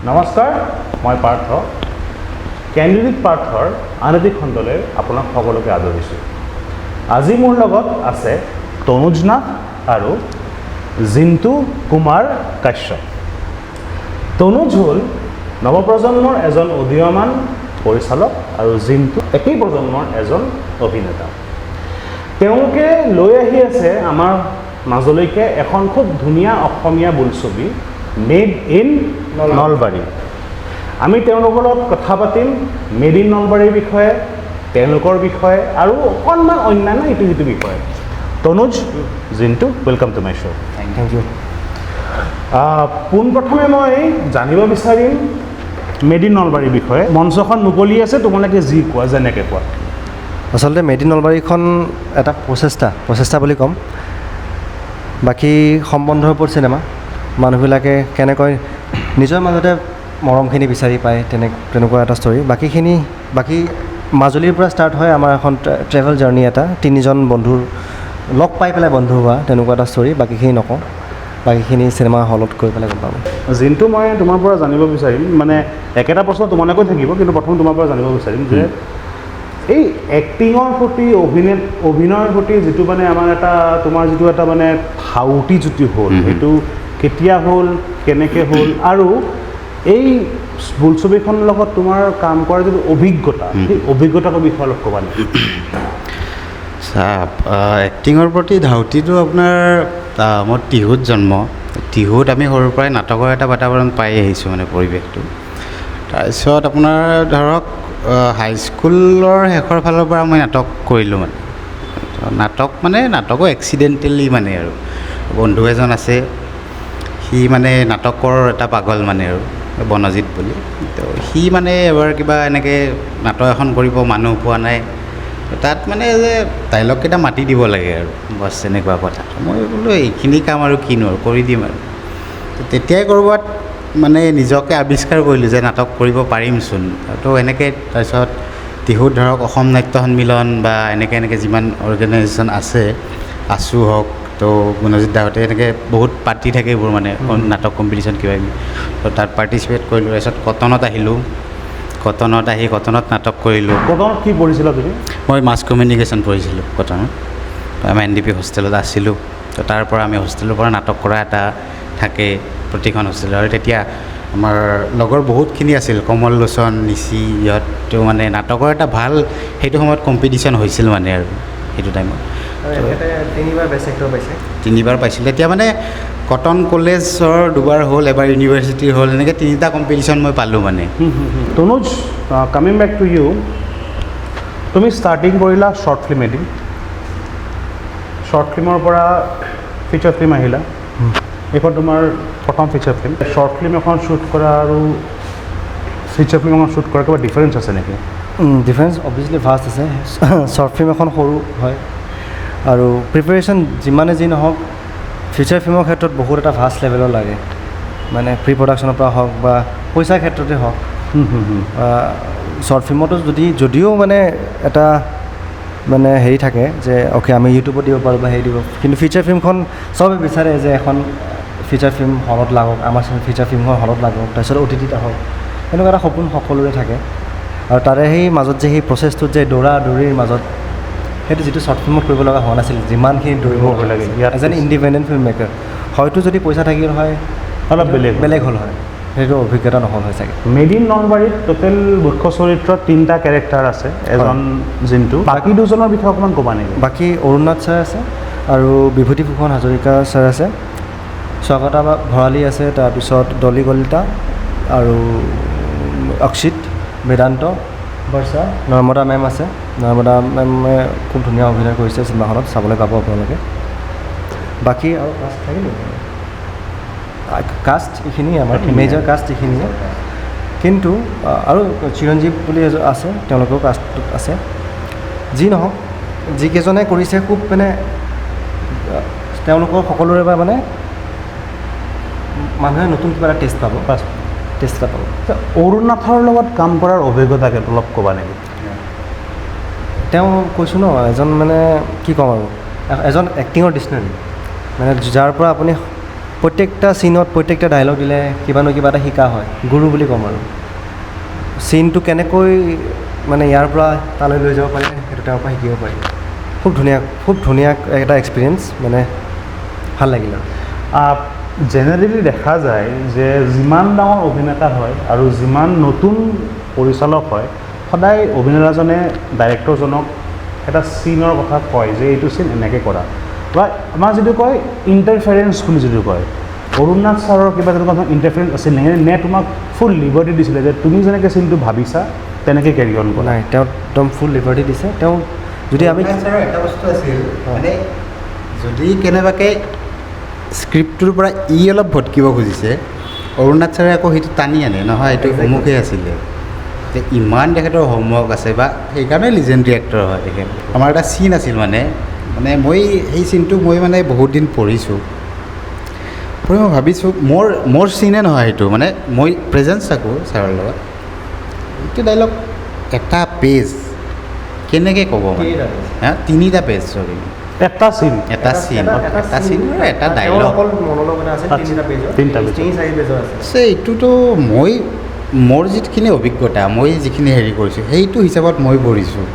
নমস্কাৰ, মই পাৰ্থ। কেণ্ডিডেট পাৰ্থৰ আন এটি খণ্ডলৈ আপোনাক সকলোকে আদৰিছোঁ। আজি মোৰ লগত আছে তনুজ নাথ আৰু জিন্তু কুমাৰ কাশ্যপ। তনুজ হ'ল নৱপ্ৰজন্মৰ এজন উদীয়মান পৰিচালক আৰু জিন্তু একেই প্ৰজন্মৰ এজন অভিনেতা। তেওঁলোকে লৈ আহি আছে আমাৰ মাজলৈকে এখন খুব ধুনীয়া অসমীয়া বোলছবি মেড ইন নলবাৰী। আমি তেওঁলোকৰ লগত কথা পাতিম মেড ইন নলবাৰীৰ বিষয়ে, তেওঁলোকৰ বিষয়ে আৰু অকণমান অন্যান্য ইটো সিটো বিষয়ে। Tanuj, Jintu, welcome to my show'. Thank you. পোনপ্ৰথমে মই জানিব বিচাৰিম মেড ইন নলবাৰীৰ বিষয়ে। মঞ্চখন মুকলি আছে, তোমালোকে যি কোৱা, যেনেকৈ কোৱা। আচলতে মেড ইন নলবাৰীখন এটা প্ৰচেষ্টা বুলি ক'ম। বাকী সম্বন্ধৰ ওপৰত চিনেমা, মানুহবিলাকে কেনেকৈ নিজৰ মাজতে মৰমখিনি বিচাৰি পায়, তেনেকুৱা এটা ষ্টৰী। বাকী মাজুলীৰ পৰা ষ্টাৰ্ট হয় আমাৰ এখন ট্ৰেভেল জাৰ্ণি এটা, তিনিজন বন্ধুৰ লগ পাই পেলাই বন্ধু হোৱা, তেনেকুৱা এটা ষ্টৰী। বাকীখিনি নকওঁ, বাকীখিনি চিনেমা হলত গৈ পেলাই গম পাব। জিন্তু, মই তোমাৰ পৰা জানিব বিচাৰিম, মানে একেটা প্ৰশ্ন তোমালোকৈ থাকিব, কিন্তু প্ৰথম তোমাৰ পৰা জানিব বিচাৰিম যে এই এক্টিঙৰ প্ৰতি, অভিনয়ৰ প্ৰতি যিটো মানে আমাৰ এটা তোমাৰ যিটো এটা মানে ধাউতি যিটো হ'ল, সেইটো কেতিয়া হ'ল, কেনেকৈ হ'ল, আৰু এই বোলছবিখনৰ লগত তোমাৰ কাম কৰাৰ যিটো অভিজ্ঞতা, সেই অভিজ্ঞতাটোৰ বিষয়ে অলপ ক'বা নেকি? এক্টিঙৰ প্ৰতি ধাউতিটো আপোনাৰ মোৰ টিহুত জন্ম। টিহুত আমি সৰুৰ পৰাই নাটকৰ এটা বাতাৱৰণ পাই আহিছোঁ, মানে পৰিৱেশটো। তাৰপিছত আপোনাৰ ধৰক হাইস্কুলৰ শেষৰ ফালৰ পৰা মই নাটক কৰিলোঁ। মানে নাটকো এক্সিডেণ্টেলি মানে আৰু বন্ধু এজন আছে, সি মানে নাটকৰ এটা পাগল মানে আৰু বনজিৎ বুলি। তো সি মানে এবাৰ কিবা এনেকৈ নাটক এখন কৰিব, মানুহ পোৱা নাই, তাত মানে যে ডাইলগ কেইটা মাতি দিব লাগে আৰু বছ, এনেকুৱা কথা। মই বোলো এইখিনি কাম আৰু কিনো আৰু কৰি দিম আৰু। তেতিয়াই ক'ৰবাত মানে নিজকে আৱিষ্কাৰ কৰিলোঁ যে নাটক কৰিব পাৰিমচোন। তো এনেকৈ তাৰপিছত টিহুত ধৰক অসম নাট্য সন্মিলন বা এনেকৈ যিমান অৰ্গেনাইজেশ্যন আছে, আছু হওক, তো গুণজিৎ দাহঁতে এনেকৈ বহুত পাৰ্টি থাকে এইবোৰ, মানে নাটক কম্পিটিশ্যন কিবাকিবি। তো তাত পাৰ্টিচিপেট কৰিলোঁ। তাৰপিছত কটনত আহিলোঁ। কটনত নাটক কৰিলোঁ। কটনত কি পঢ়িছিলা তুমি? মই মাছ কমিউনিকেশ্যন পঢ়িছিলোঁ কটনত। আমি NDP হোষ্টেলত আছিলোঁ। তো তাৰ পৰা আমি হোষ্টেলৰ পৰা নাটক কৰা এটা থাকে প্ৰতিখন হোষ্টেলৰ। আৰু তেতিয়া আমাৰ লগৰ বহুতখিনি আছিল, কমল লোচন, নিচি, ইহঁতো মানে নাটকৰ এটা ভাল সেইটো সময়ত কম্পিটিশ্যন হৈছিল মানে আৰু সেইটো টাইমত। তিনিবাৰ পাইছিলোঁ। এতিয়া মানে কটন কলেজৰ দুবাৰ হ'ল, এবাৰ ইউনিভাৰ্চিটিৰ হ'ল, এনেকৈ তিনিটা কম্পিটিশ্যন মই পালোঁ মানে। Tanuj, coming back to you, তুমি ষ্টাৰ্টিং কৰিলা শ্বৰ্ট ফিল্ম এডিং, শ্বৰ্ট ফিল্মৰ পৰা ফিচাৰ ফিল্ম আহিলা। এইখন তোমাৰ প্ৰথম ফিচাৰ ফিল্ম। শ্বৰ্ট ফিল্ম এখন শ্বুট কৰা আৰু ফিচাৰ ফিল্ম এখন শ্বুট কৰা কিবা ডিফাৰেঞ্চ আছে নেকি? ডিফাৰেঞ্চ অবভিয়াছলি ভাষ্ট আছে। শ্বৰ্ট ফিল্ম এখন সৰু হয় আৰু প্ৰিপেৰেশ্যন যিমানে যি নহওক, ফিচাৰ ফিল্মৰ ক্ষেত্ৰত বহুত এটা ভাষ্ট লেভেলৰ লাগে, মানে প্ৰি প্ৰডাকশ্যনৰ পৰা হওক বা পইচাৰ ক্ষেত্ৰতে হওক। শ্বৰ্ট ফিল্মতো যদিও মানে এটা মানে হেৰি থাকে যে অ'কে আমি ইউটিউবত দিব পাৰোঁ বা হেৰি দিব, কিন্তু ফিচাৰ ফিল্মখন চবে বিচাৰে যে এখন ফিচাৰ ফিল্ম হলত লাগক, আমাৰ ফিচাৰ ফিল্মখন হলত লাগক, তাৰপিছত OTT আহক, এনেকুৱা এটা সপোন সকলোৰে থাকে। আৰু তাৰে সেই মাজত যে সেই প্ৰচেছটোত যে দৌৰিৰ মাজত সেইটো যিটো শ্বৰ্ট ফিল্মত কৰিব লগা হোৱা নাছিল, যিমানখিনি দৌৰিব লাগে as an independent film maker, হয়তো যদি পইচা থাকিল হয় অলপ বেলেগ হ'ল হয়, সেইটো অভিজ্ঞতা নহ'ল হয় চাগে। মেড ইন নলবাৰীত টোটেল মুখ্য চৰিত্ৰত 3টা কেৰেক্টাৰ আছে, এজন জিন্তু, বাকী দুজনৰ বিষয়ে অকণমান ক'বা নেকি? বাকী অৰুণনাথ ছাৰ আছে আৰু বিভূতিভূষণ হাজৰিকা ছাৰ আছে, স্বাগতা ভৰালী আছে, তাৰপিছত ডলি কলিতা আৰু অক্ষিত, বেদান্ত বৰ্ষা, নৰ্মদা মেম আছে। নৰ্মদা মেমে খুব ধুনীয়া অভিনয় কৰিছে চিনেমাখনত, চাবলৈ পাব আপোনালোকে। বাকী আৰু কাষ্ট থাকিব, কাষ্ট এইখিনিয়ে আমাৰ মেজৰ কাষ্ট এইখিনিয়ে, কিন্তু আৰু চিৰঞ্জীৱ বুলি আছে, তেওঁলোকেও কাষ্টটোত আছে। যি নহওক, যিকেইজনে কৰিছে খুব মানে তেওঁলোকৰ সকলোৰে পৰা মানে মানুহে নতুন কিবা এটা টেষ্ট পাব। অৰুণনাথৰ লগত কাম কৰাৰ অভিজ্ঞতাকে অলপ ক'বা নেকি? তেওঁ কৈছোঁ ন, এজন মানে কি ক'ম আৰু, এজন এক্টিঙৰ ডিক্সনাৰী, মানে যাৰ পৰা আপুনি প্ৰত্যেকটা চিনত প্ৰত্যেকটা ডায়লগ দিলে কিবা নহয় কিবা এটা শিকা হয়, গুৰু বুলি ক'ম আৰু চিনটো কেনেকৈ মানে ইয়াৰ পৰা তালৈ লৈ যাব পাৰে সেইটো তেওঁৰ পৰা শিকিব পাৰি। খুব ধুনীয়া এটা এক্সপিৰিয়েঞ্চ, মানে ভাল লাগিল আৰু জেনেৰেলি দেখা যায় যে যিমান ডাঙৰ অভিনেতা হয় আৰু যিমান নতুন পৰিচালক হয়, সদায় অভিনেতাজনে ডাইৰেক্টৰজনক এটা চিনৰ কথা কয় যে এইটো চিন এনেকৈ কৰা, বা আমাৰ যিটো কয় ইণ্টাৰফেৰেঞ্চ বুলি যিটো কয়, অৰুণনাথ ছাৰৰ কিবা তেনেকুৱা ইণ্টাৰফেৰেঞ্চ আছিল নে তোমাক ফুল লিবাৰ্টি দিছিলে যে তুমি যেনেকৈ চিনটো ভাবিছা তেনেকৈ কেৰি অন কৰা? নাই, তেওঁ একদম ফুল লিবাৰ্টি দিছে। তেওঁ যদি আমি ছাৰৰ এটা বস্তু আছিল, মানে যদি কেনেবাকৈ স্ক্ৰিপ্টটোৰ পৰা অলপ ভটকিব খুজিছে, অৰুণনাথ ছাৰে আকৌ সেইটো টানি আনে, নহয় এইটো অমুকেই আছিলে, যে ইমান তেখেতৰ হোমৱৰ্ক আছে বা সেইকাৰণে লিজেণ্ডৰী এক্টৰ হয় তেখেত। আমাৰ এটা চিন আছিল মানে মই সেই চিনটো মই মানে বহুত দিন পঢ়িছোঁ, পঢ়ি মই ভাবিছোঁ মোৰ চিনে নহয় সেইটো, মানে মই প্ৰেজেঞ্চ থাকোঁ ছাৰৰ লগত, এইটো ডাইলগ এটা পেজ কেনেকৈ ক'ব মানে, হা 3টা পেজ, চৰি এটা চিন এটা চিন এটা ডাইলগ, এইটোতো মোৰ যিখিনি অভিজ্ঞতা, মই যিখিনি হেৰি কৰিছোঁ সেইটো হিচাপত মই পঢ়িছোঁ,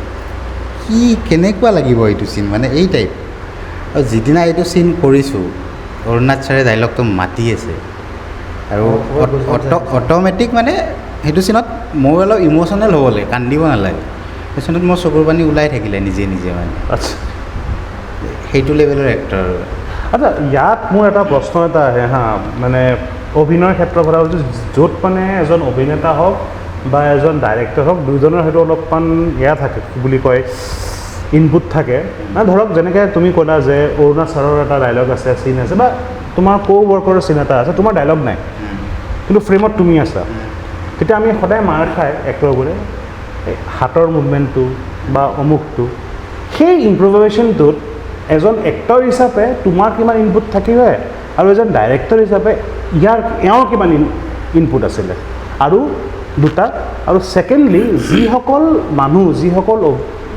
কি কেনেকুৱা লাগিব এইটো চিন, মানে এই টাইপ। আৰু যিদিনা এইটো চিন কৰিছোঁ, অৰুণনাথ ছাৰে ডাইলগটো মাতি আছে আৰু অট'মেটিক মানে সেইটো চিনত মই অলপ ইম'চনেল হ'ব লাগে, কান্দিব নালাগে, সেই চিনত মোৰ চকুৰ পানী ওলাই থাকিলে নিজে মানে। আচ্ছা, সেইটো লেভেলৰ এক্টৰ। আচ্ছা, ইয়াত মোৰ এটা প্ৰশ্ন এটা আহে হা, মানে অভিনয়ৰ ক্ষেত্ৰৰ কথা কৈছোঁ, য'ত মানে এজন অভিনেতা হওক বা এজন ডাইৰেক্টৰ হওক, দুয়োজনৰ সেইটো অলপমান থাকে, কি বুলি কয়, ইনপুট থাকে। মানে ধৰক যেনেকৈ তুমি ক'লা যে অৰুণাথ ছাৰৰ এটা ডাইলগ আছে, চিন আছে, বা তোমাৰ ৱৰ্কৰ চিন এটা আছে, তোমাৰ ডাইলগ নাই কিন্তু ফ্ৰেমত তুমি আছা, তেতিয়া আমি সদায় মাৰ খায় এক্টৰবোৰে হাতৰ মুভমেণ্টটো বা অমুকটো, সেই ইম্প্ৰভাইজেশ্যনটোত এজন এক্টৰ হিচাপে তোমাৰ কিমান ইনপুট থাকিলে আৰু এজন ডাইৰেক্টৰ হিচাপে এওঁৰ কিমান ইনপুট আছিলে, আৰু দুটা, আৰু ছেকেণ্ডলি যিসকল মানুহ, যিসকল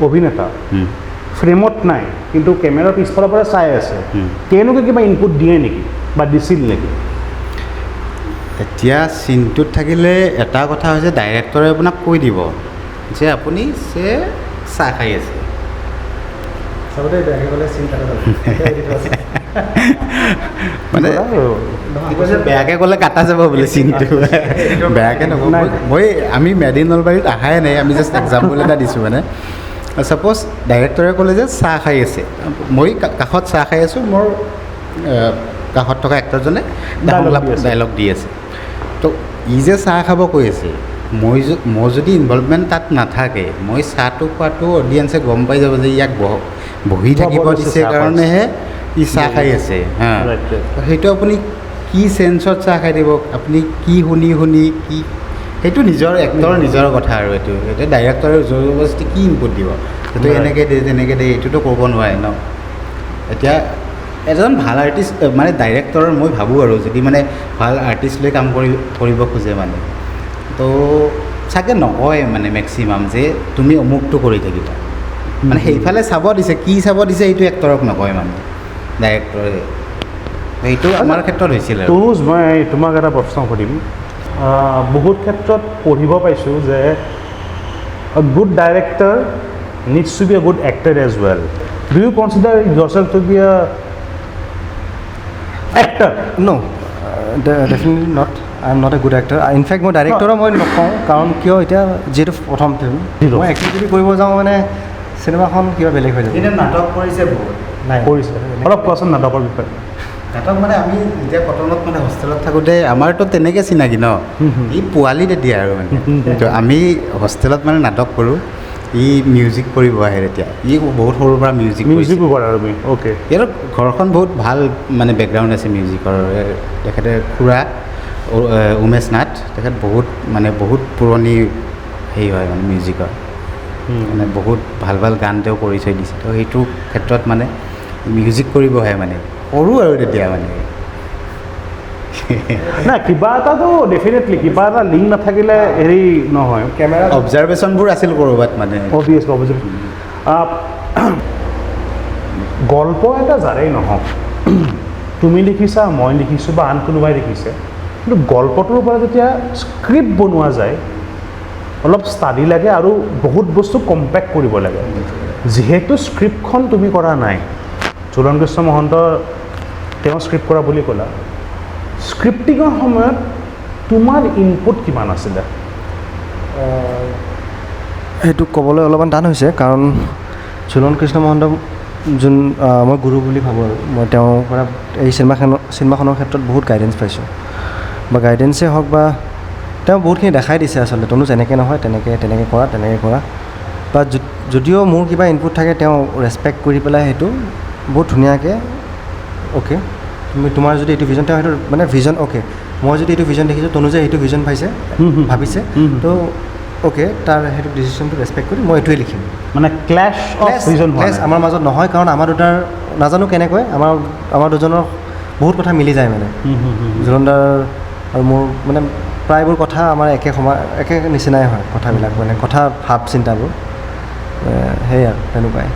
অভিনেতা ফ্ৰেমত নাই কিন্তু কেমেৰাৰ পিছফালৰ পৰা চাই আছে, তেওঁলোকে কিবা ইনপুট দিয়ে নেকি বা দিছিল নেকি? এতিয়া চিনটোত থাকিলে এটা কথা হৈছে, ডাইৰেক্টৰে আপোনাক কৈ দিব যে আপুনি চাহ খাই আছে, মানে বেয়াকৈ ক'লে কাটা যাব বোলে চিনটো, বেয়াকৈ নকওঁ। আমি মেড ইন নলবাৰীত অহাই নাই, আমি জাষ্ট এক্সাম্পল এটা দিছোঁ। মানে ছাপ'জ ডাইৰেক্টৰে ক'লে যে চাহ খাই আছে, মই কাষত চাহ খাই আছোঁ, মোৰ কাষত থকা এক্টৰজনে ডাইলগ দি আছে, তো যে চাহ খাব কৈ আছে, মই যদি ইনভলভমেণ্ট তাত নাথাকে, মই চাহটো খোৱাটো অডিয়েঞ্চে গম পাই যাব যে ইয়াক বহি থাকিব দিছে কাৰণেহে চাহ খাই আছে, হা। সেইটো আপুনি কি চেঞ্চত চাহ খাই দিব, আপুনি কি শুনি কি, সেইটো নিজৰ এক্টৰৰ নিজৰ কথা, আৰু এইটো ডাইৰেক্টৰে জবৰদস্তি কি ইনপুট দিব, সেইটো এনেকৈ দে তেনেকৈ দে, এইটোতো ক'ব নোৱাৰে ন। এতিয়া এজন ভাল আৰ্টিষ্ট, মানে ডাইৰেক্টৰৰ মই ভাবোঁ আৰু যদি মানে ভাল আৰ্টিষ্ট লৈ কাম কৰিব খোজে মানে, তো চাগে নকয় মানে মেক্সিমাম যে তুমি অমুকটো কৰি থাকিবা, মানে সেইফালে চাব দিছে, কি চাব দিছে এইটো এক্টৰক নকয় মানে ডাইৰেক্টৰে। সেইটো আমাৰ ক্ষেত্ৰত হৈছিল। তনুজ, মই তোমাক এটা প্ৰশ্ন সুধিম। বহুত ক্ষেত্ৰত পঢ়িব পাইছোঁ যে good director needs to be a good actor as well. Do you consider yourself to be a actor? No, definitely not. I am not a good actor. In fact, মই ডাইৰেক্টৰো মই নকওঁ, কাৰণ কিয় এতিয়া যিহেতু প্ৰথম ফিল্ম, মই এক্টিং যদি কৰিব যাওঁ মানে চিনেমাখন কিবা বেলেগ হৈ যাব। নাটক কৰিছে বহুত, নাই কৰিছে, অলপ কোৱাচোন নাটকৰ বিষয়ে। নাটক মানে আমি যেতিয়া কটনত মানে হোষ্টেলত থাকোঁতে আমাৰতো তেনেকৈ চিনাকি ন, ই পোৱালি তেতিয়া আৰু মানে, তো আমি হোষ্টেলত মানে নাটক কৰোঁ, ই মিউজিক কৰিব আহে তেতিয়া, ই বহুত সৰুৰ পৰা মিউজিকো কৰা তুমি? অ'কে। ইয়াৰ ঘৰখন বহুত ভাল মানে বেকগ্ৰাউণ্ড আছে মিউজিকৰ। তেখেতে খুৰা উমেশ নাথ, তেখেত বহুত পুৰণি হেৰি হয় মানে মিউজিকৰ, মানে বহুত ভাল গান তেওঁ কৰি থৈ দিছে, তো সেইটো ক্ষেত্ৰত মানে মিউজিক কৰিব আহে মানে, সৰু আৰু তেতিয়া মানে। নাই, কিবা এটাতো ডেফিনেটলি কিবা এটা লিংক নাথাকিলে হেৰি নহয়, কেমেৰা অবজাৰভেশ্যনবোৰ আছিল ক'ৰবাত মানে। অবভিয়াছলি গল্প এটা যাৰেই নহওক, তুমি লিখিছা, মই লিখিছোঁ বা আন কোনোবাই লিখিছে, কিন্তু গল্পটোৰ পৰা যেতিয়া স্ক্ৰিপ্ট বনোৱা যায় অলপ ষ্টাডি লাগে আৰু বহুত বস্তু কম্পেক্ট কৰিব লাগে। যিহেতু স্ক্ৰিপ্টখন তুমি কৰা নাই, ঝুলন কৃষ্ণ মহন্ত তেওঁ স্ক্ৰিপ্ট কৰা বুলি ক'লা, স্ক্ৰিপ্টিঙৰ সময়ত তোমাৰ ইনপুট কিমান আছিলে? সেইটো ক'বলৈ অলপমান টান হৈছে, কাৰণ ঝুলন কৃষ্ণ মহন্ত যোন মই গুৰু বুলি ভাবোঁ আৰু মই তেওঁৰ পৰা এই চিনেমাখনৰ ক্ষেত্ৰত বহুত গাইডেঞ্চ পাইছোঁ, বা গাইডেঞ্চেই হওক বা তেওঁ বহুতখিনি দেখাই দিছে আচলতে, তনুজ এনেকৈ নহয়, তেনেকৈ কৰা, বা যদিও মোৰ কিবা ইনপুট থাকে তেওঁ ৰেচপেক্ট কৰি পেলাই সেইটো বহুত ধুনীয়াকৈ অ'কে তোমাৰ যদি এইটো ভিজন, তেওঁ সেইটো মানে ভিজন অ'কে, মই যদি এইটো ভিজন দেখিছোঁ, তনুজে সেইটো ভিজন পাইছে ভাবিছে, তো অ'কে তাৰ সেইটো ডিচিশ্যনটো ৰেচপেক্ট কৰি মই এইটোৱে লিখিম। মানে ক্লেছ আমাৰ মাজত নহয়, কাৰণ আমাৰ দুটাৰ নাজানো কেনেকৈ আমাৰ দুজনৰ বহুত কথা মিলি যায়, মানে ঝুলনদাৰ আৰু মোৰ মানে প্ৰায়বোৰ কথা আমাৰ একে নিচিনাই হয় কথাবিলাক, মানে কথা ভাৱ চিন্তাবোৰ সেয়াই আৰু তেনেকুৱাই।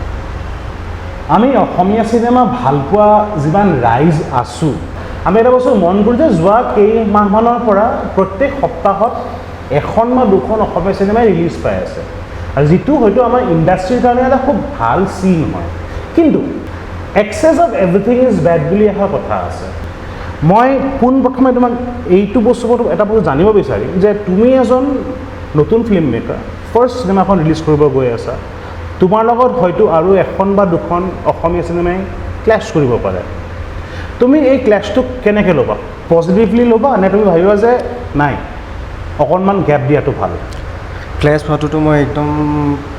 আমি অসমীয়া চিনেমা ভাল পোৱা যিমান ৰাইজ আছোঁ, আমি এটা বস্তু মন কৰোঁ যে যোৱা কেইমাহমানৰ পৰা প্ৰত্যেক সপ্তাহত এখন বা দুখন অসমীয়া চিনেমাই ৰিলিজ পাই আছে, আৰু যিটো হয়তো আমাৰ ইণ্ডাষ্ট্ৰীৰ কাৰণে এটা খুব ভাল চিন হয়। কিন্তু excess of everything is bad বুলি এষাৰ কথা আছে। মই পোনপ্ৰথমে তোমাক এইটো বস্তু এটা বস্তু জানিব বিচাৰিম যে তুমি এজন নতুন ফিল্ম মেকাৰ, ফাৰ্ষ্ট চিনেমাখন ৰিলিজ কৰিব গৈ আছা, তোমাৰ লগত হয়তো আৰু এখন বা দুখন অসমীয়া চিনেমাই ক্লেছ কৰিব পাৰে। তুমি এই ক্লেছটোক কেনেকৈ ল'বা? পজিটিভলি ল'বা নে তুমি ভাবিবা যে নাই অকণমান গেপ দিয়াটো ভাল? ক্লেছ হোৱাটোতো মই একদম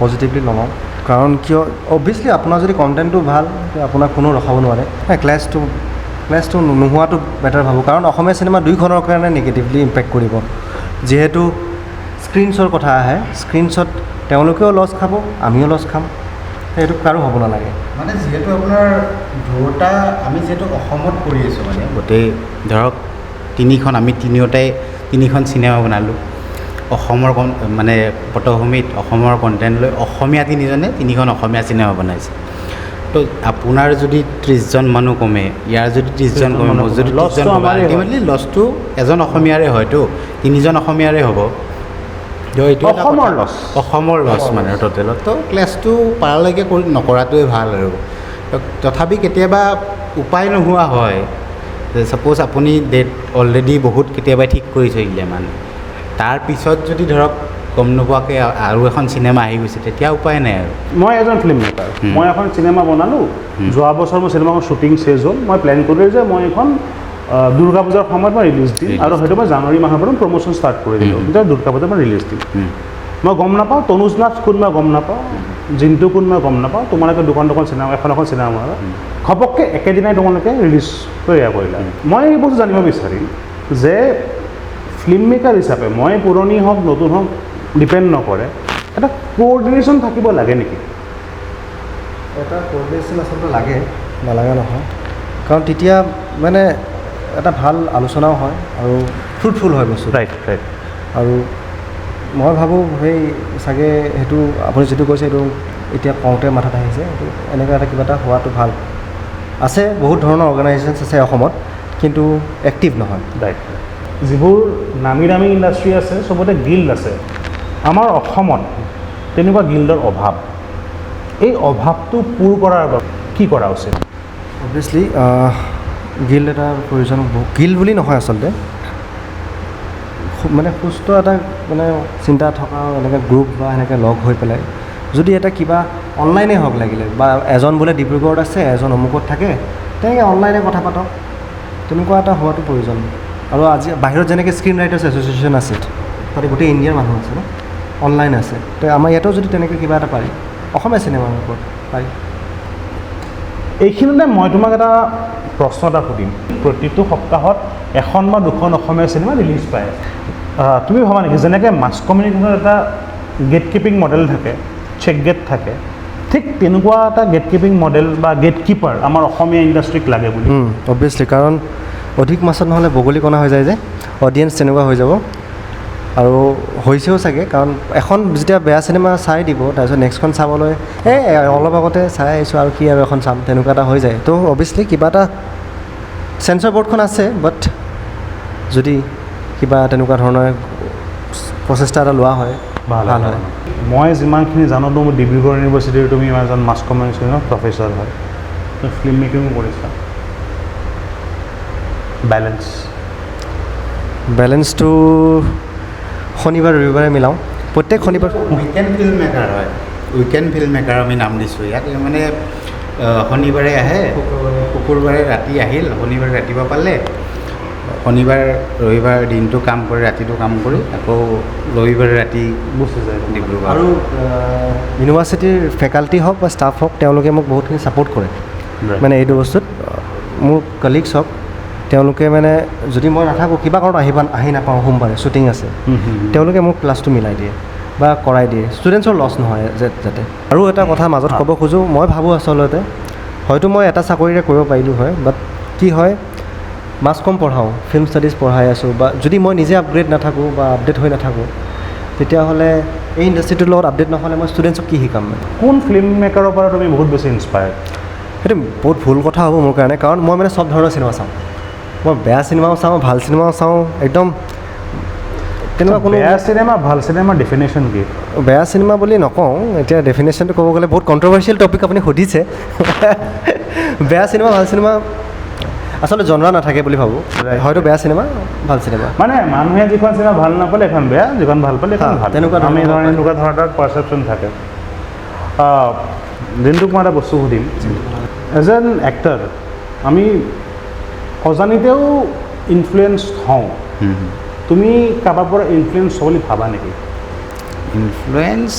পজিটিভলি নলওঁ, কাৰণ কিয় অবভিয়াছলি আপোনাৰ যদি কণ্টেণ্টটো ভাল, আপোনাক কোনো ৰখাব নোৱাৰে। ক্লেছটো নোহোৱাটো বেটাৰ ভাবোঁ, কাৰণ অসমীয়া চিনেমা দুইখনৰ কাৰণে নিগেটিভলি ইম্পেক্ট কৰিব। যিহেতু স্ক্ৰীণশ্বৰ কথা আহে, স্ক্ৰীণশ্বট তেওঁলোকেও লছ খাব, আমিও লছ খাম, সেইটো কাৰো হ'ব নালাগে। মানে যিহেতু আপোনাৰ দুয়োটা আমি যিহেতু অসমত কৰি আছোঁ, মানে গোটেই ধৰক আমি তিনিখন চিনেমা বনালোঁ অসমৰ মানে পটভূমিত, অসমৰ কণ্টেণ্ট লৈ অসমীয়া তিনিখন অসমীয়া চিনেমা বনাইছে। তো আপোনাৰ যদি 30জন মানুহ কমে, ইয়াৰ যদি 30জন কমে, মোৰ যদি 30জন কমে, আল্টিমেটলি লছটো এজন অসমীয়াৰে হয়তো 3জন অসমীয়াৰে হ'ব, অসমৰ লছ মানে টোটেলত। তো ক্লেছটো পাৰালৈকে নকৰাটোৱে ভাল। আৰু তথাপি কেতিয়াবা উপায় নোহোৱা হয়, ছাপ'জ আপুনি ডেট অলৰেডি বহুত কেতিয়াবা ঠিক কৰি থৈ দিলে, মানে তাৰপিছত যদি ধৰক গম নোপোৱাকৈ আৰু এখন চিনেমা আহি গৈছে, তেতিয়া উপায় নাই আৰু। মই এজন ফিল্ম মেকাৰ, মই এখন চিনেমা বনালোঁ, যোৱা বছৰ মোৰ চিনেমাখন শ্বুটিং চেজ হ'ল, মই প্লেন কৰিলোঁ যে মই এখন দুৰ্গা পূজাৰ সময়ত মই ৰিলিজ দিম, আৰু হয়তো মই জানুৱাৰী মাহৰ পৰা প্ৰমোশ্যন ষ্টাৰ্ট কৰি দিলোঁ, তেতিয়া দুৰ্গা পূজাত মই ৰিলিজ দিম। মই গম নাপাওঁ তনুজ নাথ কোন মই গম নাপাওঁ, জিন্তু কোন মই গম নাপাওঁ, তোমালোকে দুখন চিনেমা এখন চিনেমা মাৰা, ঘপককৈ একেদিনাই তোমালোকে ৰিলিজ তৈয়াৰ কৰিলা। মই এই বস্তু জানিব বিচাৰিম যে ফিল্ম মেকাৰ হিচাপে মই পুৰণি হওক নতুন হওক ডিপেণ্ড নকৰে, এটা কোঅৰ্ডিনেশ্যন থাকিব লাগে নেকি? এটা কোঅৰ্ডিনেশ্যন আচলতে লাগে, নালাগা নহয়, কাৰণ তেতিয়া মানে এটা ভাল আলোচনাও হয় আৰু ফ্ৰুটফুল হয় বস্তু। ৰাইট। আৰু মই ভাবোঁ চাগে সেইটো আপুনি যিটো কৈছে সেইটো এতিয়া কওঁতে মাথাত আহিছে, সেইটো এনেকুৱা এটা কিবা এটা হোৱাটো ভাল। আছে বহুত ধৰণৰ অৰ্গেনাইজেশ্যনছ আছে অসমত, কিন্তু এক্টিভ নহয়। ৰাইট। যিবোৰ নামী দামী ইণ্ডাষ্ট্ৰী আছে চবতে গিল্ড আছে, আমাৰ অসমত তেনেকুৱা গিল্ডৰ অভাৱ। এই অভাৱটো পূৰ কৰাৰ বাবে কি কৰা উচিত? অবভিয়াছলি গিল্ড এটাৰ প্ৰয়োজন হ'ব। গিল্ড বুলি নহয় আচলতে, মানে সুস্থ এটা মানে চিন্তা থকা এনেকৈ গ্ৰুপ বা এনেকৈ লগ হৈ পেলাই যদি এটা কিবা অনলাইনে হওক লাগিলে, বা এজন বোলে ডিব্ৰুগড়ত আছে, এজন অমুকত থাকে, তেনেকৈ অনলাইনে কথা পাতক, তেনেকুৱা এটা হোৱাটো প্ৰয়োজন। আৰু আজি বাহিৰত যেনেকৈ স্ক্ৰীণ ৰাইটাৰ্ছ এছ'চিয়েশ্যন আছে, তাতে গোটেই ইণ্ডিয়াৰ মানুহ আছে ন, অনলাইন আছে, তো আমাৰ ইয়াতেও যদি তেনেকৈ কিবা এটা পাৰি, অসমীয়া চিনেমাৰ ওপৰত পাৰি। এইখিনিতে মই তোমাক এটা প্ৰশ্ন এটা সুধিম। প্ৰতিটো সপ্তাহত এখন বা দুখন অসমীয়া চিনেমা ৰিলিজ পায়, তুমি ভাবা নেকি যেনেকৈ মাছ কমিউনিকেশ্যনৰ এটা গেট কিপিং মডেল থাকে, চেক গেট থাকে, ঠিক তেনেকুৱা এটা গেট কিপিং মডেল বা গেট কিপাৰ আমাৰ অসমীয়া ইণ্ডাষ্ট্ৰীক লাগে বুলি? অবভিয়াছলি, কাৰণ অধিক মাছত নহ'লে বগলী কণা হৈ যায় যে, অডিয়েঞ্চ তেনেকুৱা হৈ যাব, আৰু হৈছেও চাগে। কাৰণ এখন যেতিয়া বেয়া চিনেমা চাই দিব, তাৰপিছত নেক্সটখন চাবলৈ অলপ আগতে চাই আহিছোঁ আৰু কি আৰু এখন চাম, তেনেকুৱা এটা হৈ যায়। তো অবভিয়াছলি কিবা এটা চেঞ্চৰ বৰ্ডখন আছে বাট যদি কিবা তেনেকুৱা ধৰণৰ প্ৰচেষ্টা এটা লোৱা হয় ভাল ভাল হয় হয় মই যিমানখিনি জানো মোৰ ডিব্ৰুগড় ইউনিভাৰ্চিটিৰ তুমি এজন মাছ কমিউনিকেশ্যনৰ প্ৰফেচাৰ হয় তুমি ফিল্ম মেকিঙো কৰিছা বেলেঞ্চটো শনিবাৰ ৰবিবাৰে মিলাওঁ প্ৰত্যেক শনিবাৰ উইকেণ্ড ফিল্ম মেকাৰ হয় উইকেণ্ড ফিল্ম মেকাৰ আমি নাম দিছোঁ ইয়াত মানে শনিবাৰে আহে শুকুৰবাৰে ৰাতি আহিল শনিবাৰে ৰাতিপুৱা পালে শনিবাৰ ৰবিবাৰ দিনটো কাম কৰি ৰাতিটো কাম কৰি আকৌ ৰবিবাৰে ৰাতি গুচি যায় ডিব্ৰুগড় আৰু ইউনিভাৰ্চিটিৰ ফেকাল্টি হওক বা ষ্টাফ হওক তেওঁলোকে মোক বহুতখিনি ছাপোৰ্ট কৰে মানে এইটো বস্তুত মোৰ কলিগছ হওক তেওঁলোকে মানে যদি মই নাথাকোঁ কিবা কাৰণত আহি নাপাওঁ সোমবাৰে শ্বুটিং আছে তেওঁলোকে মোক ক্লাছটো মিলাই দিয়ে বা কৰাই দিয়ে ষ্টুডেণ্টছৰ লছ নহয় যাতে আৰু এটা কথা মাজত ক'ব খোজোঁ মই ভাবোঁ আচলতে হয়তো মই এটা চাকৰিৰে কৰিব পাৰিলোঁ হয় বাট কি হয় মাছ কম পঢ়াওঁ ফিল্ম ষ্টাডিজ পঢ়াই আছোঁ বা যদি মই নিজে আপগ্ৰেড নাথাকোঁ বা আপডেট হৈ নাথাকোঁ তেতিয়াহ'লে এই ইণ্ডাষ্ট্ৰিটোৰ লগত আপডেট নহ'লে মই ষ্টুডেণ্টছক কি শিকাম মানে কোন ফিল্ম মেকাৰৰ পৰা তুমি বহুত বেছি ইনস্পায়াৰ্ড সেইটো বহুত ভুল কথা হ'ব মোৰ কাৰণে কাৰণ মই মানে চব ধৰণৰ চিনেমা চাওঁ মই বেয়া চিনেমাও চাওঁ ভাল চিনেমাও চাওঁ একদম তেনেকুৱা কোনো বেয়া চিনেমা ভাল চিনেমাৰ ডেফিনেশ্যন কি বেয়া চিনেমা বুলি নকওঁ এতিয়া ডেফিনেশ্যনটো ক'ব গ'লে বহুত কণ্ট্ৰভাৰ্চিয়েল টপিক আপুনি সুধিছে বেয়া চিনেমা ভাল চিনেমা আচলতে জনৰা নাথাকে বুলি ভাবোঁ হয়তো বেয়া চিনেমা ভাল চিনেমা মানে মানুহে যিখন চিনেমা ভাল নাপালে এখন বেয়া যিখন ভাল পালে এখন ভাল তেনেকুৱা আমি ধৰণৰ এনেকুৱা ধৰণৰ পাৰচেপশ্যন থাকে দিনটোক মই এটা বস্তু সুধিম এজ এন এক্টৰ আমি অজানিতেও ইনফ্লুৱেঞ্চ হওঁ তুমি কাৰোবাৰ পৰা ইনফ্লুৱেঞ্চ হ'ব বুলি ভাবা নেকি ইনফ্লুৱেঞ্চ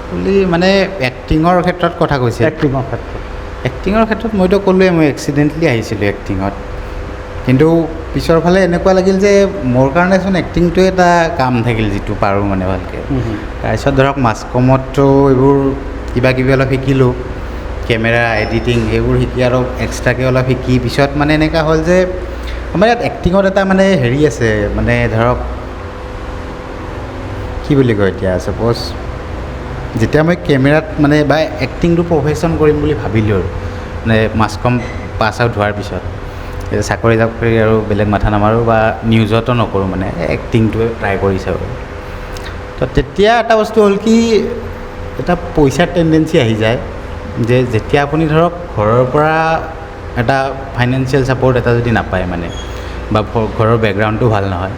বুলি মানে এক্টিঙৰ ক্ষেত্ৰত কথা কৈছে এক্টিঙৰ ক্ষেত্ৰত এক্টিঙৰ ক্ষেত্ৰত মইতো ক'লোৱে মই এক্সিডেণ্টলি আহিছিলোঁ এক্টিঙত কিন্তু পিছৰ ফালে এনেকুৱা লাগিল যে মোৰ কাৰণেচোন এক্টিংটোৱে এটা কাম থাকিল যিটো পাৰোঁ মানে ভালকৈ তাৰপিছত ধৰক মাছ কমততো এইবোৰ কিবা কিবি অলপ শিকিলোঁ কেমেৰা এডিটিং সেইবোৰ শিকি আৰু এক্সট্ৰাকৈ অলপ শিকি পিছত মানে এনেকুৱা হ'ল যে আমাৰ ইয়াত এক্টিঙত এটা মানে হেৰি আছে মানে ধৰক কি বুলি কয় এতিয়া ছাপ'জ যেতিয়া মই কেমেৰাত মানে বা এক্টিংটো প্ৰফেশ্যন কৰিম বুলি ভাবিলোঁ আৰু মানে মাছ কম পাছ আউট হোৱাৰ পিছত চাকৰি আৰু বেলেগ মাথা নামাৰোঁ বা নিউজতো নকৰোঁ মানে এক্টিংটোৱে ট্ৰাই কৰি চাওঁ তো তেতিয়া এটা বস্তু হ'ল কি এটা পইচাৰ টেণ্ডেঞ্চি আহি যায় যে যেতিয়া আপুনি ধৰক ঘৰৰ পৰা এটা ফাইনেন্সিয়েল ছাপৰ্ট এটা যদি নাপায় মানে বা ঘৰৰ বেকগ্ৰাউণ্ডটো ভাল নহয়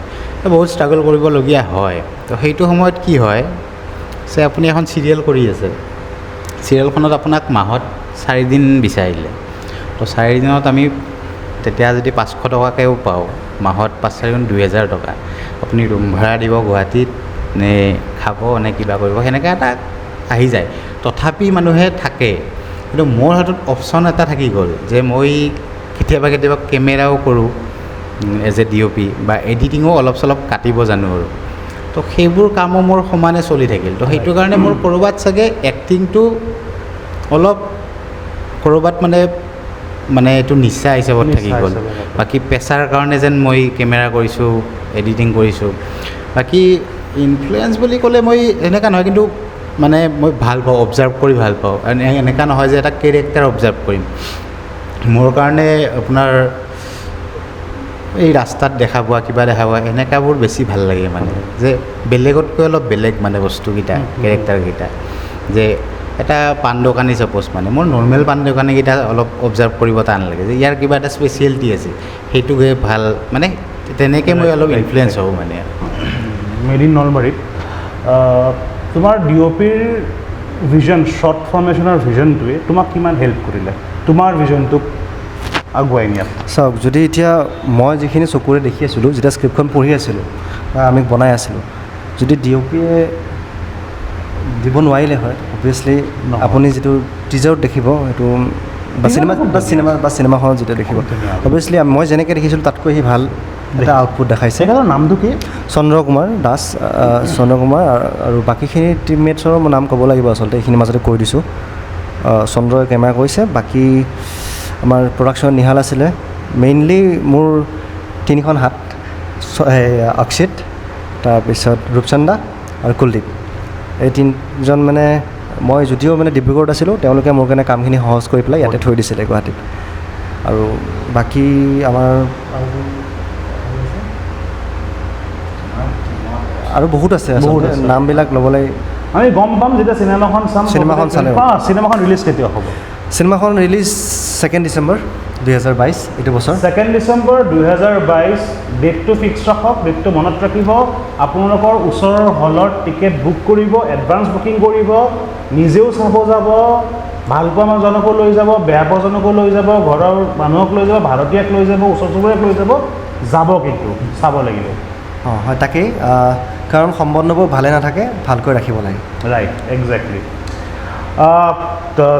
বহুত ষ্ট্ৰাগল কৰিবলগীয়া হয় তো সেইটো সময়ত কি হয় যে আপুনি এখন চিৰিয়েল কৰি আছে চিৰিয়েলখনত আপোনাক মাহত 4 দিন বিচাৰিলে তো 4 দিনত আমি তেতিয়া যদি 500 টকাকৈও পাওঁ মাহত 5-4 গুণ 2000 টকা আপুনি ৰুম ভাড়া দিব গুৱাহাটীত নে খাব নে কিবা কৰিব সেনেকৈ এটা আহি যায় তথাপি মানুহে থাকে কিন্তু মোৰ হাতত অপশ্যন এটা থাকি গ'ল যে মই কেতিয়াবা কেমেৰাও কৰোঁ এজ এ DOP বা এডিটিঙো অলপ চলপ কাটিব জানো আৰু তো সেইবোৰ কামো মোৰ সমানে চলি থাকিল তো সেইটো কাৰণে মোৰ ক'ৰবাত চাগে এক্টিংটো অলপ ক'ৰবাত মানে এইটো নিচা হিচাপত থাকি গ'ল বাকী পেছাৰ কাৰণে যেন মই কেমেৰা কৰিছোঁ এডিটিং কৰিছোঁ বাকী ইনফ্লুৱেঞ্চ বুলি ক'লে মই এনেকুৱা নহয় কিন্তু মানে মই ভাল পাওঁ অবজাৰ্ভ কৰি ভাল পাওঁ এনেকুৱা নহয় যে এটা কেৰেক্টাৰ অবজাৰ্ভ কৰিম মোৰ কাৰণে আপোনাৰ এই ৰাস্তাত দেখা পোৱা কিবা দেখা পোৱা এনেকুৱাবোৰ বেছি ভাল লাগে মানে যে বেলেগতকৈ অলপ বেলেগ মানে বস্তুকেইটা কেৰেক্টাৰকেইটা যে এটা পাণ দোকানী ছাপ'জ মানে মোৰ নৰ্মেল পাণ দোকানীকেইটা অলপ অবজাৰ্ভ কৰিব টান লাগে যে ইয়াৰ কিবা এটা স্পেচিয়েলিটি আছে সেইটোকে ভাল মানে তেনেকৈ মই অলপ ইনফ্লুৱেঞ্চ হওঁ মানে মেড ইন নলবাৰীত তোমাৰ DOPৰ ভিজন শ্বৰ্ট ফৰ্মেশ্যনৰ ভিজনটোৱে তোমাক কিমান হেল্প কৰিলে তোমাৰ ভিজনটোক আগুৱাই নিয়াত চাওক যদি এতিয়া মই যিখিনি চকুৰে দেখি আছিলোঁ যেতিয়া স্ক্ৰিপ্টখন পঢ়ি আছিলোঁ বা আমি বনাই আছিলোঁ যদি DOPয়ে দিব নোৱাৰিলে হয় অভিয়াছলি আপুনি যিটো টিজাৰত দেখিব সেইটো বা চিনেমাখনত যেতিয়া দেখিব অভিয়াছলি মই যেনেকৈ দেখিছিলোঁ তাতকৈ সি ভাল এটা আউটপুট দেখাইছে তেখেতৰ নামটো কি চন্দ্ৰ কুমাৰ দাস চন্দ্ৰ কুমাৰ আৰু বাকীখিনি টিমমেটছৰ মই নাম ক'ব লাগিব আচলতে এইখিনি মাজতে কৈ দিছোঁ চন্দ্ৰই কেমেৰা কৰিছে বাকী আমাৰ প্ৰডাকশ্যনত নিহাল আছিলে মেইনলি মোৰ 3খন হাত অক্ষিত তাৰপিছত ৰূপচন্দা আৰু কুলদীপ এই 3জন মানে মই যদিও মানে ডিব্ৰুগড়ত আছিলোঁ তেওঁলোকে মোৰ কাৰণে কামখিনি সহজ কৰি পেলাই ইয়াতে থৈ দিছিলে গুৱাহাটীত আৰু বাকী আমাৰ আৰু বহুত আছে বহুত আচলতে আছে। নামবিলাক ল'বলৈ আমি গম পাম যেতিয়া চিনেমাখন চাম চিনেমাখন চালে। চিনেমাখন ৰিলিজ কেতিয়া হ'ব চিনেমাখন ৰিলিজ 2 ডিচেম্বৰ 2022 এইটো বছৰ 2 ডিচেম্বৰ 2022 ডেটটো ফিক্স ৰাখক ডেটটো মনত ৰাখিব আপোনালোকৰ ওচৰৰ হলত টিকেট বুক কৰিব এডভান্স বুকিং কৰিব নিজেও চাব যাব ভালপোৱা মানুহজনকো লৈ যাব বেয়া পোৱাজনকো লৈ যাব ঘৰৰ মানুহক লৈ যাব ভাৰতীয়াক লৈ যাব ওচৰ চুবুৰীয়াক লৈ যাব কিন্তু চাব লাগিব অঁ হয় তাকেই কাৰণ সম্বন্ধবোৰ ভালে নাথাকে ভালকৈ ৰাখিব লাগে ৰাইট একজেক্টলি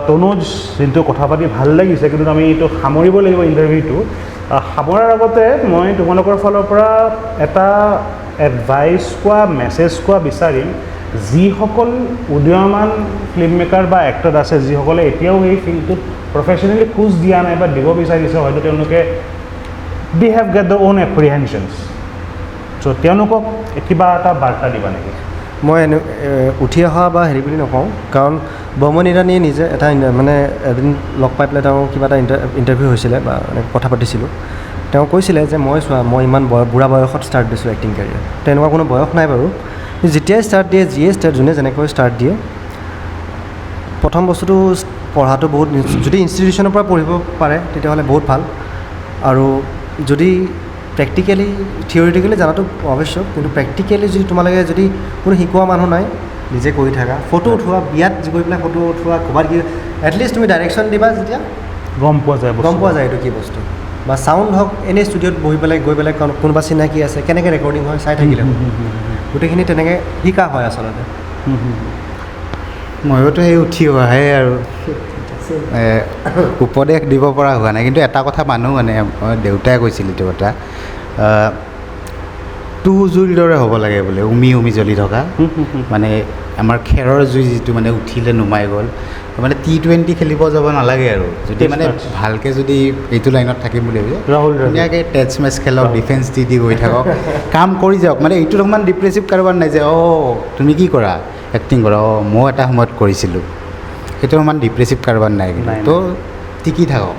তনুজ যোনটো কথা পাতি ভাল লাগিছে কিন্তু আমি এইটো সামৰিব লাগিব ইণ্টাৰভিউটো সামৰাৰ আগতে মই তোমালোকৰ ফালৰ পৰা এটা এডভাইচ কোৱা মেছেজ কোৱা বিচাৰিম যিসকল উদীয়মান ফিল্ম মেকাৰ বা এক্টৰ আছে যিসকলে এতিয়াও এই ফিল্মটোত প্ৰফেশ্যনেলি খোজ দিয়া নাই বা দিব বিচাৰিছে হয়তো তেওঁলোকে they have got the own apprehensions so' তেওঁলোকক কিবা এটা বাৰ্তা দিবা নেকি মই উঠি অহা বা হেৰি বুলি নকওঁ কাৰণ বৰ্মন ইৰাণীয়ে নিজে এটা মানে এদিন লগ পাই পেলাই তেওঁ কিবা এটা ইণ্টাৰভিউ হৈছিলে বা কথা পাতিছিলোঁ তেওঁ কৈছিলে যে মই ইমান বুঢ়া বয়সত ষ্টাৰ্ট দিছোঁ এক্টিং কেৰিয়াৰ তেনেকুৱা কোনো বয়স নাই বাৰু যেতিয়াই ষ্টাৰ্ট দিয়ে যোনে যেনেকৈ ষ্টাৰ্ট দিয়ে প্ৰথম বস্তুটো পঢ়াটো বহুত যদি ইনষ্টিটিউশ্যনৰ পৰা পঢ়িব পাৰে তেতিয়াহ'লে বহুত ভাল আৰু যদি প্ৰেক্টিকেলি থিয়ৰিটিকেলি জনাটো আৱশ্যক কিন্তু প্ৰেক্টিকেলি যদি তোমালোকে যদি কোনো শিকোৱা মানুহ নাই নিজে কৰি থাকা ফটো উঠোৱা বিয়াত গৈ পেলাই ফটো উঠোৱা ক'ৰবাত কি এটলিষ্ট তুমি ডাইৰেকশ্যন দিবা যেতিয়া গম পোৱা যায় এইটো কি বস্তু বা চাউণ্ড হওক এনেই ষ্টুডিঅ'ত বহি পেলাই গৈ পেলাই কোনোবা চিনাকি আছে কেনেকৈ ৰেকৰ্ডিং হয় চাই থাকিলে গোটেইখিনি তেনেকৈ শিকা হয় আচলতে ময়োতো সেই উঠি অহাহে আৰু উপদেশ দিব পৰা হোৱা নাই কিন্তু এটা কথা মানুহ মানে দেউতাই কৈছিল এইটো কথা টু জুইৰ দৰে হ'ব লাগে বোলে উমি জ্বলি থকা মানে আমাৰ খেৰৰ জুই যিটো মানে উঠিলে নুমাই গ'ল মানে T20 খেলিব যাব নালাগে আৰু যদি মানে ভালকৈ যদি এইটো লাইনত থাকিম বুলি ভাবিছে ধুনীয়াকৈ টেষ্ট মেচ খেলক ডিফেন্স দি গৈ থাকক কাম কৰি যাওক মানে এইটোত অকণমান ডিপ্ৰেছিভ কাৰোবাৰ নাই যে তুমি কি কৰা এক্টিং কৰা ময়ো এটা সময়ত কৰিছিলোঁ সেইটো অকণমান ডিপ্ৰেছিভ কাৰোবাৰ নাই তো টিকি থাকক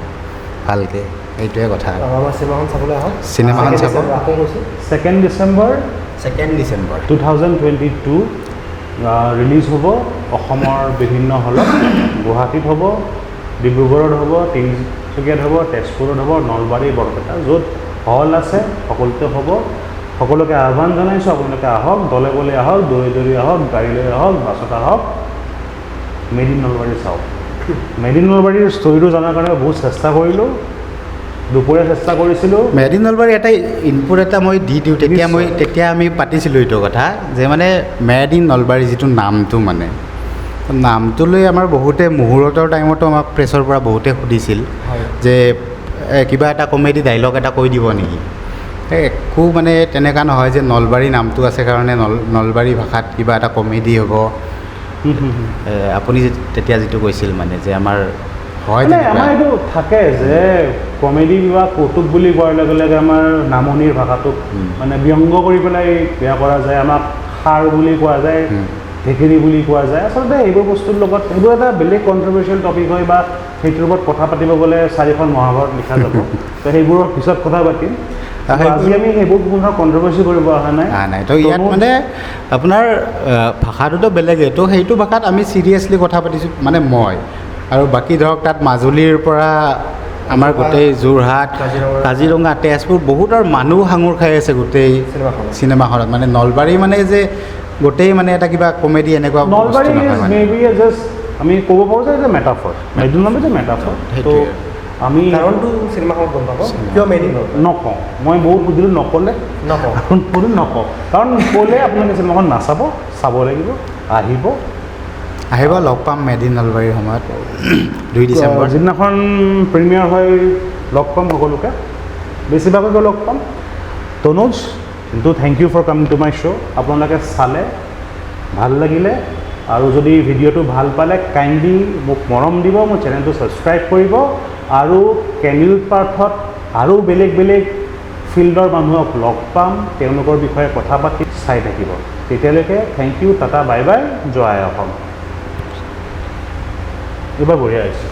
ভালকৈ এইটোৱে কথা চিনেমাখন চাবলৈ আহক চিনেমাখন চাব 2 ডিচেম্বৰ 2022 ৰিলিজ হ'ব অসমৰ বিভিন্ন হলত গুৱাহাটীত হ'ব ডিব্ৰুগড়ত হ'ব তিনিচুকীয়াত হ'ব তেজপুৰত হ'ব নলবাৰী বৰপেটা য'ত হল আছে সকলোতে হ'ব সকলোকে আহ্বান জনাইছোঁ আপোনালোকে আহক দলে বলে আহক দৌৰি আহক গাড়ী লৈ আহক বাছত আহক মেড ইন নলবাৰী চাওক মেড ইন নলবাৰীৰ ষ্টৰিটো জনাৰ কাৰণে বহুত চেষ্টা কৰিলোঁ দুপৰীয়া চেষ্টা কৰিছিলোঁ মেড ইন নলবাৰী এটা ইনপুট এটা মই দি দিওঁ তেতিয়া আমি পাতিছিলোঁ এইটো কথা যে মানে মেড ইন নলবাৰী যিটো নামটো মানে নামটো লৈ আমাৰ বহুতে মুহূৰ্তৰ টাইমতো আমাক প্ৰেছৰ পৰা বহুতে সুধিছিল যে কিবা এটা কমেডি ডাইলগ এটা কৈ দিব নেকি একো মানে তেনেকুৱা নহয় যে নলবাৰী নামটো আছে কাৰণে নলবাৰী ভাষাত কিবা এটা কমেডি হ'ব আপুনি তেতিয়া যিটো কৈছিল মানে যে আমাৰ হয় আমাৰ এইটো থাকে যে কমেডি বা কৌতুক বুলি কোৱাৰ লগে লগে আমাৰ নামনিৰ ভাষাটোক মানে ব্যংগ কৰি পেলাই বেয়া কৰা যায় আমাক সাৰ বুলি কোৱা যায় ঢেকিৰি বুলি কোৱা যায় আচলতে এইবোৰ বস্তুৰ লগত এইবোৰ এটা বেলেগ কণ্ট্ৰভাৰ্চিয়েল টপিক হয় বা সেইটোৰ ওপৰত কথা পাতিব গ'লে 4খন মহাভাৰত লিখা যাব তো সেইবোৰৰ পিছত কথা পাতিম আজি আমি সেইবোৰ কোনো কণ্ট্ৰভাৰ্চি কৰিব অহা নাই তো ইয়াত মানে আপোনাৰ ভাষাটোতো বেলেগেই তো সেইটো ভাষাত আমি চিৰিয়াছলি কথা পাতিছোঁ মানে মই আৰু বাকী ধৰক তাত মাজুলীৰ পৰা আমাৰ গোটেই যোৰহাট কাজিৰঙা তেজপুৰ বহুতৰ মানুহ সাঙুৰ খাই আছে গোটেই চিনেমাখনত মানে নলবাৰী মানে যে গোটেই মানে এটা কিবা কমেডি এনেকুৱা নলবাৰী জাষ্ট আমি ক'ব পাৰোঁ যে মেটাফৰ মেটাফৰ তো আমি কাৰণটো চিনেমাখনত গম পাব কিয় মেড ইন নকওঁ মই বহুত সুধিলোঁ নক'লে নকওঁ কাৰণ ক'লে আপোনালোকে চিনেমাখন নাচাব চাব লাগিব আহিব লগ পাম মেড ইন নলবাৰীৰ সময়ত 2 ডিচেম্বৰ যিদিনাখন প্ৰিমিয়াৰ হয় লগ পাম সকলোকে বেছিভাগকৈ লগ পাম তনুজ কিন্তু thank you for coming to my show' আপোনালোকে চালে ভাল লাগিলে আৰু যদি ভিডিঅ'টো ভাল পালে কাইণ্ডলি মোক মৰম দিব মোৰ চেনেলটো ছাবস্ক্ৰাইব কৰিব আৰু কেণ্ডিডেট পাৰ্থত আৰু বেলেগ ফিল্ডৰ মানুহক লগ পাম তেওঁলোকৰ বিষয়ে কথা পাতি চাই থাকিব তেতিয়ালৈকে thank you tata bye bye জয় অসম এইবাৰ বঢ়িয়া হৈছে